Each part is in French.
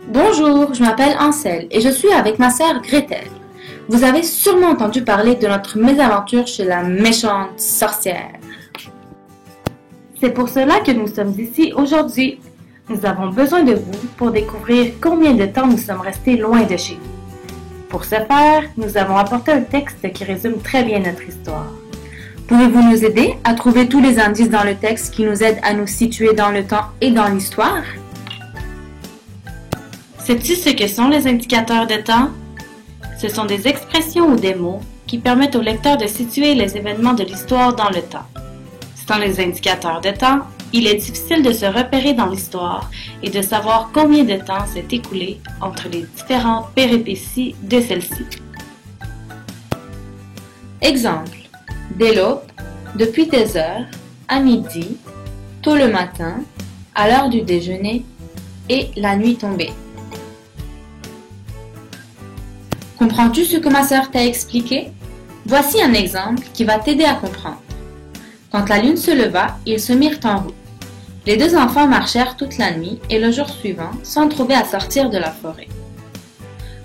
Bonjour, je m'appelle Ansel et je suis avec ma sœur Gretel. Vous avez sûrement entendu parler de notre mésaventure chez la méchante sorcière. C'est pour cela que nous sommes ici aujourd'hui. Nous avons besoin de vous pour découvrir combien de temps nous sommes restés loin de chez nous. Pour ce faire, nous avons apporté un texte qui résume très bien notre histoire. Pouvez-vous nous aider à trouver tous les indices dans le texte qui nous aident à nous situer dans le temps et dans l'histoire? Sais-tu ce que sont les indicateurs de temps? Ce sont des expressions ou des mots qui permettent au lecteur de situer les événements de l'histoire dans le temps. Sans les indicateurs de temps, il est difficile de se repérer dans l'histoire et de savoir combien de temps s'est écoulé entre les différentes péripéties de celle-ci. Exemple, dès l'aube, depuis des heures, à midi, tôt le matin, à l'heure du déjeuner et la nuit tombée. Comprends-tu ce que ma sœur t'a expliqué? Voici un exemple qui va t'aider à comprendre. Quand la lune se leva, ils se mirent en route. Les deux enfants marchèrent toute la nuit et le jour suivant, sans trouver à sortir de la forêt.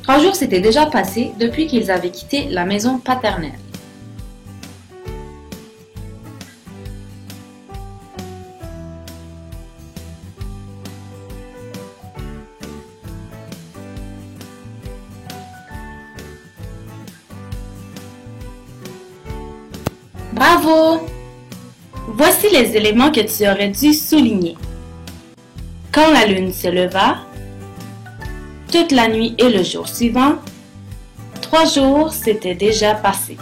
3 jours s'étaient déjà passés depuis qu'ils avaient quitté la maison paternelle. Bravo! Voici les éléments que tu aurais dû souligner. Quand la lune se leva, toute la nuit et le jour suivant, 3 jours s'étaient déjà passés.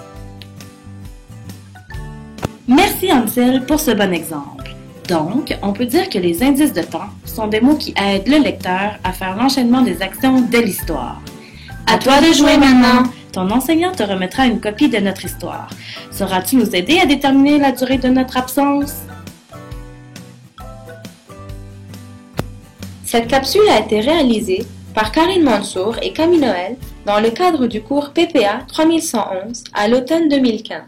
Merci Ansel pour ce bon exemple. Donc, on peut dire que les indices de temps sont des mots qui aident le lecteur à faire l'enchaînement des actions de l'histoire. À toi de jouer maintenant! Ton enseignant te remettra une copie de notre histoire. Sauras-tu nous aider à déterminer la durée de notre absence? Cette capsule a été réalisée par Karine Mansour et Camille Noël dans le cadre du cours PPA 3111 à l'automne 2015.